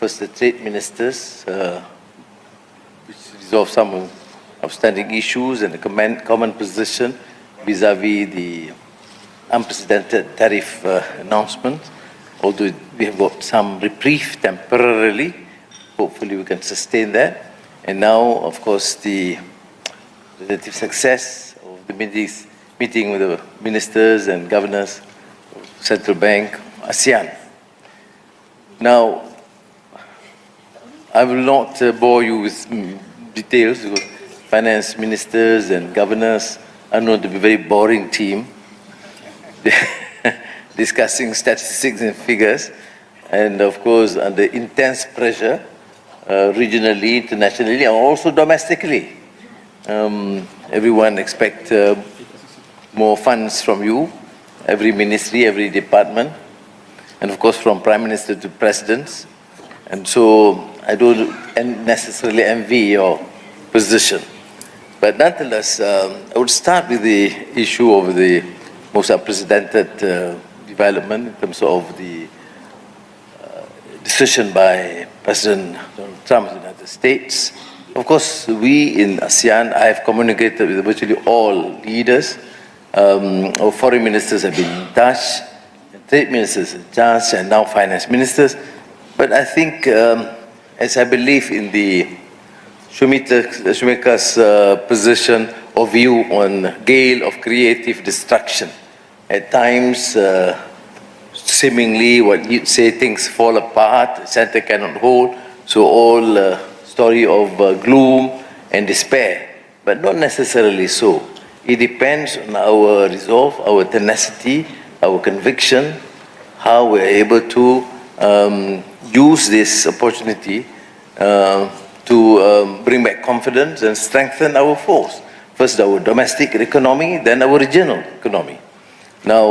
first the trade ministers, which resolve some outstanding issues and a common position vis-à-vis the unprecedented tariff announcement. Although we have got some reprieve temporarily, hopefully we can sustain that. And now, of course, the relative success of the meeting with the ministers and governors of Central Bank, ASEAN. Now, I will not bore you with details, because finance ministers and governors are known to be a very boring team, discussing statistics and figures, and of course under intense pressure, regionally, internationally, and also domestically. Everyone expects more funds from you, every ministry, every department, and of course from Prime Minister to Presidents. And so I don't necessarily envy your position. But nonetheless, I would start with the issue of the most unprecedented development in terms of the decision by President Donald Trump of the United States. Of course, we in ASEAN, I have communicated with virtually all leaders. Our foreign ministers have been in touch, trade ministers in touch, and now finance ministers. But I think, as I believe in the Shumika's position or view on gale of creative destruction, at times, seemingly what you'd say, things fall apart, center cannot hold, so all story of gloom and despair, but not necessarily so. It depends on our resolve, our tenacity, our conviction, how we're able to use this opportunity to bring back confidence and strengthen our force. First our domestic economy, then our regional economy. Now,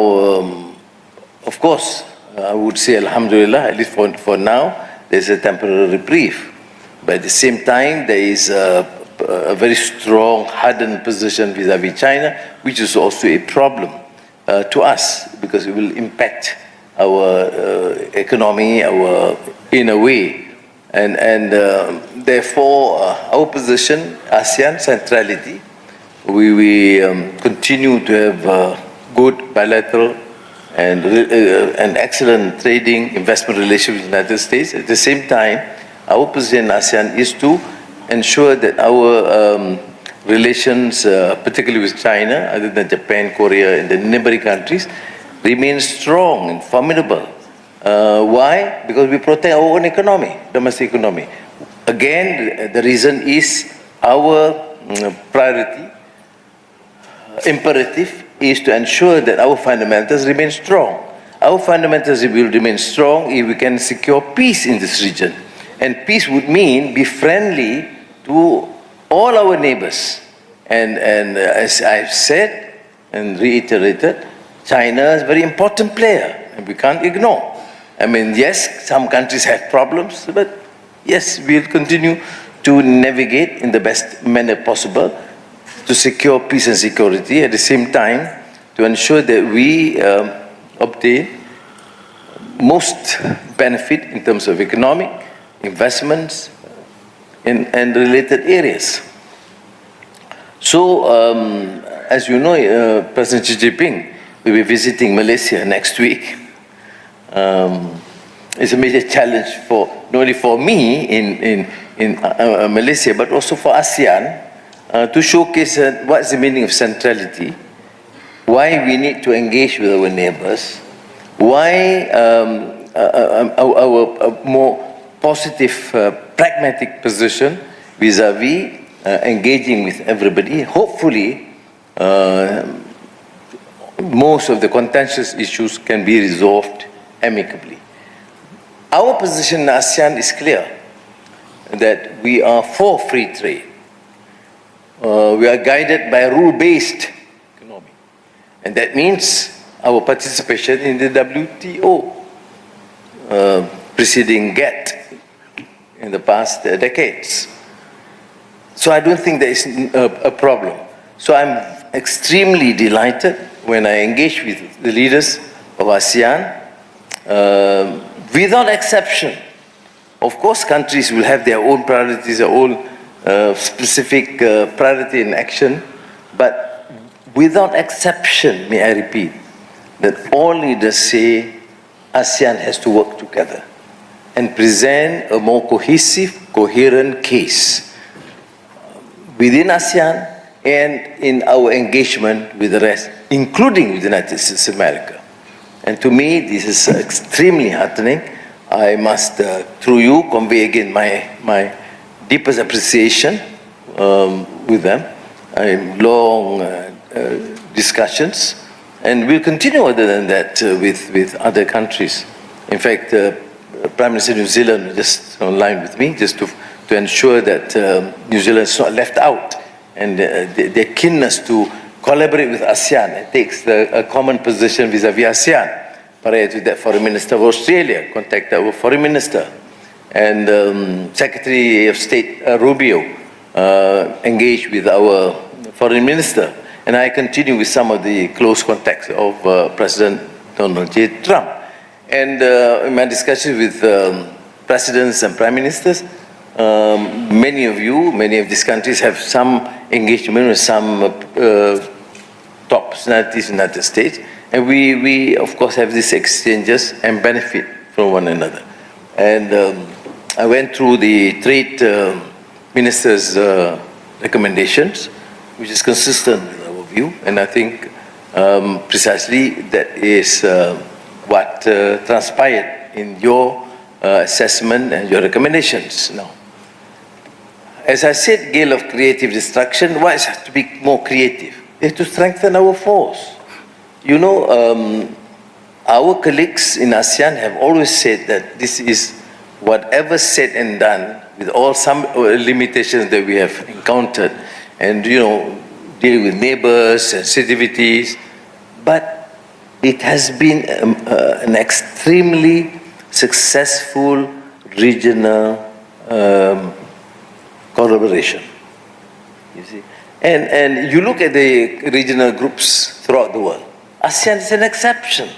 of course, I would say Alhamdulillah, at least for now, there's a temporary reprieve. But at the same time, there is a very strong, hardened position vis-à-vis China, which is also a problem to us, because it will impact our economy, in a way. And therefore, our position, ASEAN centrality, we continue to have good bilateral and excellent trading, investment relations with the United States. At the same time, our position in ASEAN is to ensure that our relations, particularly with China, other than Japan, Korea, and the neighboring countries, remain strong and formidable. Why? Because we protect our own economy, domestic economy. Again, the reason is our priority, imperative, is to ensure that our fundamentals remain strong. Our fundamentals will remain strong if we can secure peace in this region. And peace would mean be friendly to all our neighbors. And as I've said and reiterated, China is a very important player, and we can't ignore. I mean, yes, some countries have problems, but yes, we'll continue to navigate in the best manner possible to secure peace and security, at the same time to ensure that we obtain most benefit in terms of economic investments and related areas. So, as you know, President Xi Jinping will be visiting Malaysia next week. It's a major challenge for not only for me in Malaysia, but also for ASEAN, to showcase what's the meaning of centrality, why we need to engage with our neighbors, why our more positive, pragmatic position vis-à-vis engaging with everybody. Hopefully, most of the contentious issues can be resolved amicably. Our position in ASEAN is clear, that we are for free trade. We are guided by a rule-based economy. And that means our participation in the WTO, preceding GATT in the past decades. So I don't think there is a problem. So I'm extremely delighted when I engage with the leaders of ASEAN, without exception. Of course, countries will have their own priorities, their own specific priority in action, but without exception, may I repeat, that all leaders say ASEAN has to work together and present a more cohesive, coherent case within ASEAN and in our engagement with the rest, including with the United States of America. And to me, this is extremely heartening. I must, through you, convey again my deepest appreciation with them. Long discussions, and we'll continue other than that with other countries. In fact, Prime Minister of New Zealand was just online with me, just to ensure that New Zealand is not left out, and their keenness to collaborate with ASEAN and takes a common position vis-à-vis ASEAN. Prior to that, Foreign Minister of Australia contacted our Foreign Minister, and Secretary of State Rubio engaged with our Foreign Minister, and I continue with some of the close contacts of President Donald J. Trump. And in my discussions with presidents and prime ministers, many of these countries have some engagement with some top personalities in the United States, and we of course have these exchanges and benefit from one another. And I went through the trade ministers' recommendations, which is consistent with our view, and I think precisely that is what transpired in your assessment and your recommendations. Now, as I said, gale of creative destruction, why has to be more creative? We have to strengthen our force. You know, our colleagues in ASEAN have always said that this is whatever said and done, with all some limitations that we have encountered, and you know, dealing with neighbors, sensitivities, but it has been an extremely successful regional collaboration. You see, and you look at the regional groups throughout the world. ASEAN is an exception,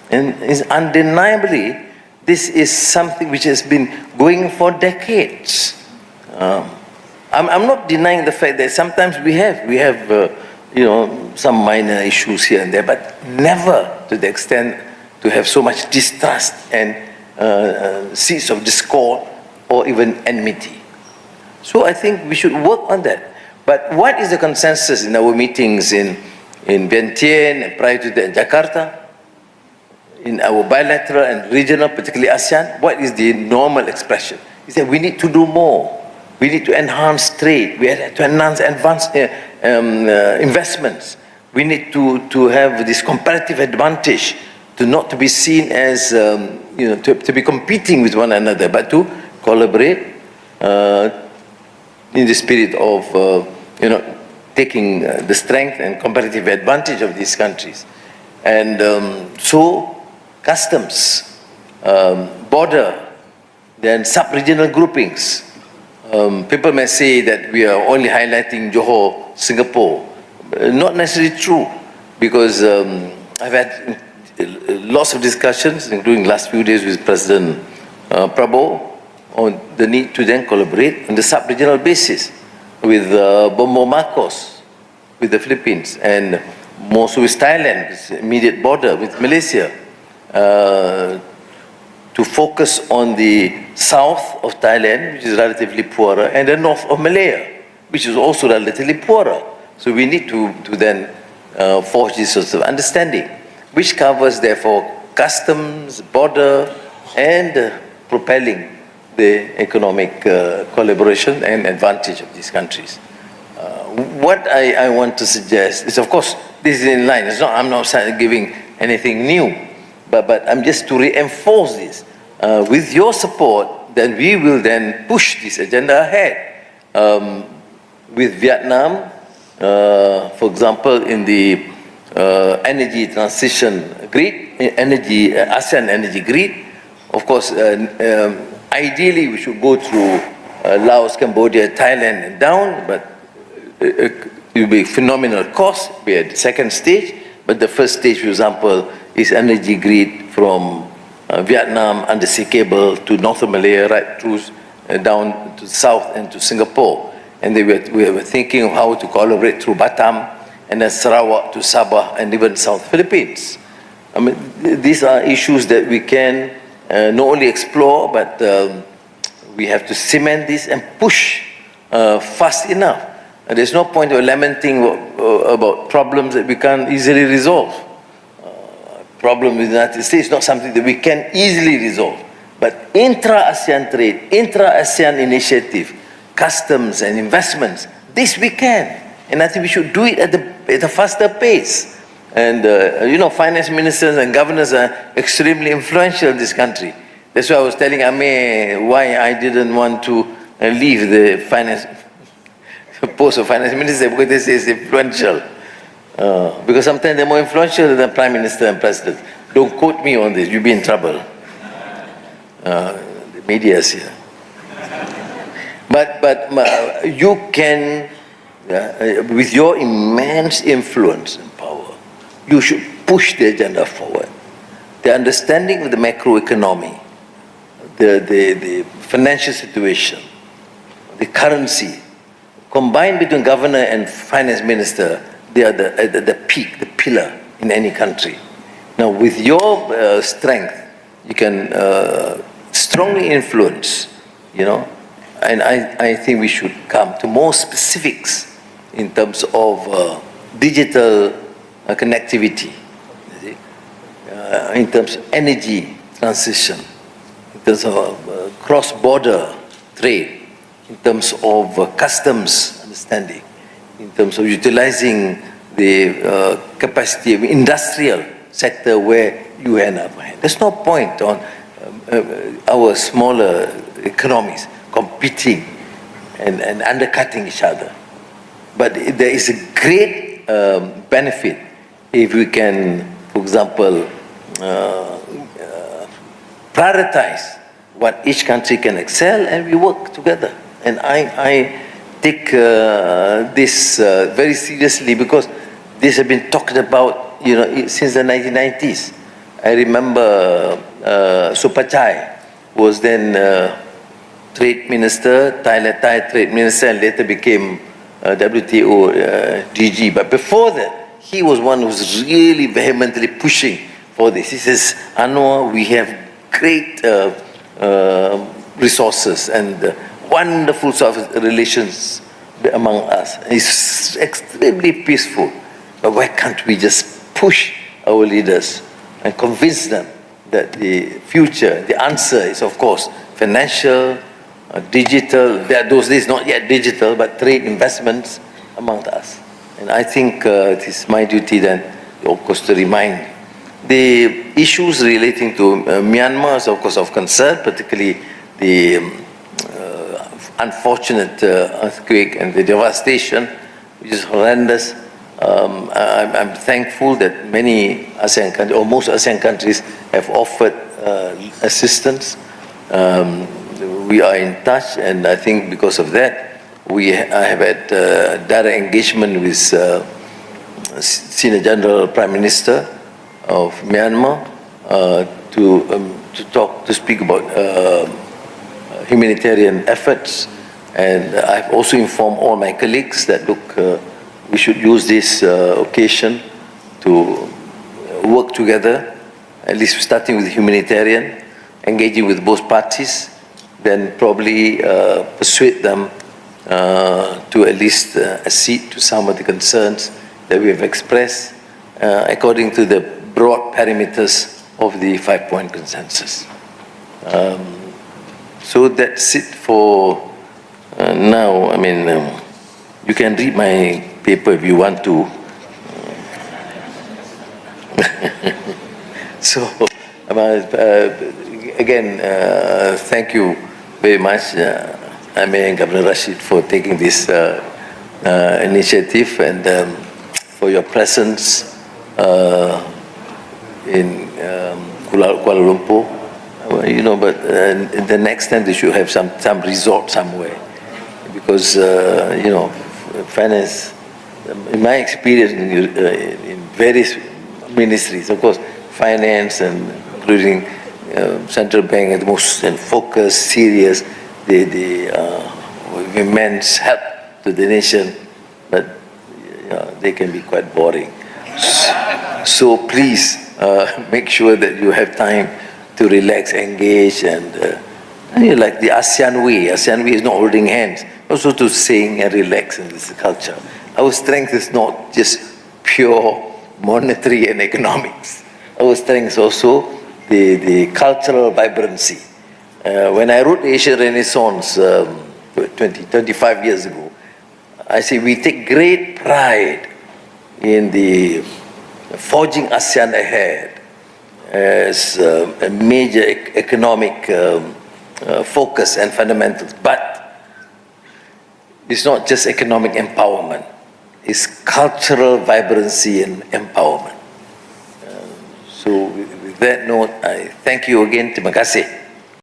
and is undeniably this is something which has been going for decades. I'm not denying the fact that sometimes we have you know, some minor issues here and there, but never to the extent to have so much distrust and seeds of discord or even enmity. So I think we should work on that. But what is the consensus in our meetings in Vientiane and prior to that in Jakarta, in our bilateral and regional, particularly ASEAN? What is the normal expression? Is that we need to do more. We need to enhance trade. We have to enhance investments. We need to have this comparative advantage, to be seen as you know, to be competing with one another, but to collaborate in the spirit of you know, taking the strength and comparative advantage of these countries. And so customs, border, then sub-regional groupings. People may say that we are only highlighting Johor, Singapore. Not necessarily true, because I've had lots of discussions, including last few days with President Prabowo, on the need to then collaborate on the sub-regional basis with Bombo Marcos, with the Philippines, and more so with Thailand, its immediate border with Malaysia, to focus on the south of Thailand, which is relatively poorer, and the north of Malaya, which is also relatively poorer. So we need to then forge this sort of understanding, which covers therefore customs, border, and propelling the economic collaboration and advantage of these countries. What I want to suggest is, of course, this is in line. It's not, I'm not giving anything new, but I'm just to reinforce this. With your support, then we will then push this agenda ahead. With Vietnam, for example, in the energy transition grid, ASEAN energy grid, of course, ideally we should go through Laos, Cambodia, Thailand and down, but it will be phenomenal cost, be at the second stage. But the first stage, for example, is energy grid from Vietnam undersea cable to northern Malaya, right through down to the south and to Singapore. And we were thinking of how to collaborate through Batam and then Sarawak to Sabah and even South Philippines. I mean, these are issues that we can not only explore, but we have to cement this and push fast enough. And there's no point of lamenting about problems that we can't easily resolve. Problem with the United States is not something that we can easily resolve. But intra-ASEAN trade, intra-ASEAN initiative, customs and investments, this we can. And I think we should do it at a faster pace. And finance ministers and governors are extremely influential in this country. That's why I was telling Amir why I didn't want to leave the post of finance minister, because this is influential. Because sometimes they're more influential than the prime minister and president. Don't quote me on this, you'll be in trouble. The media is here. But you can, with your immense influence and power, you should push the agenda forward. The understanding of the macroeconomy, the financial situation, the currency, combined between governor and finance minister, they are the peak, the pillar in any country. Now, with your strength, you can strongly influence, and I think we should come to more specifics in terms of digital connectivity, in terms of energy transition, in terms of cross-border trade, in terms of customs understanding, in terms of utilizing the capacity of industrial sector where you end up. There's no point on our smaller economies competing and undercutting each other. But there is a great benefit if we can, for example, prioritize what each country can excel, and we work together. And I take this very seriously, because this has been talked about, since the 1990s. I remember Supachai was then trade minister, Thai trade minister, and later became WTO DG. But before that, he was one who was really vehemently pushing for this. He says, Anwar, we have great resources and wonderful sort of relations among us. It's extremely peaceful. But why can't we just push our leaders and convince them that the future, the answer is, of course, financial, digital, those days not yet digital, but trade investments among us. And I think it is my duty then, of course, to remind the issues relating to Myanmar is, of course, of concern, particularly the unfortunate earthquake and the devastation, which is horrendous. I'm thankful that many ASEAN countries, or most ASEAN countries, have offered assistance. We are in touch, and I think because of that, I have had direct engagement with Senior General Prime Minister of Myanmar to speak about humanitarian efforts. And I've also informed all my colleagues that, look, we should use this occasion to work together, at least starting with humanitarian, engaging with both parties, then probably persuade them to at least accede to some of the concerns that we have expressed according to the broad parameters of the 5-point consensus. So that's it for now. I mean, you can read my paper if you want to. So, again, thank you very much, Amir and Governor Rashid, for taking this initiative, and for your presence in Kuala Lumpur. But the next time they should have some resort somewhere, because finance, in my experience in various ministries, of course, finance and including central bank at the most focused, serious, the immense help to the nation, but they can be quite boring. So please make sure that you have time to relax, engage, and like the ASEAN way. ASEAN way is not holding hands, also to sing and relax in this culture. Our strength is not just pure monetary and economics. Our strength is also the cultural vibrancy. When I wrote Asian Renaissance 25 years ago, I say we take great pride in the forging ASEAN ahead as a major economic focus and fundamentals. But it's not just economic empowerment, it's cultural vibrancy and empowerment. So with that note, I thank you again. Terima kasih.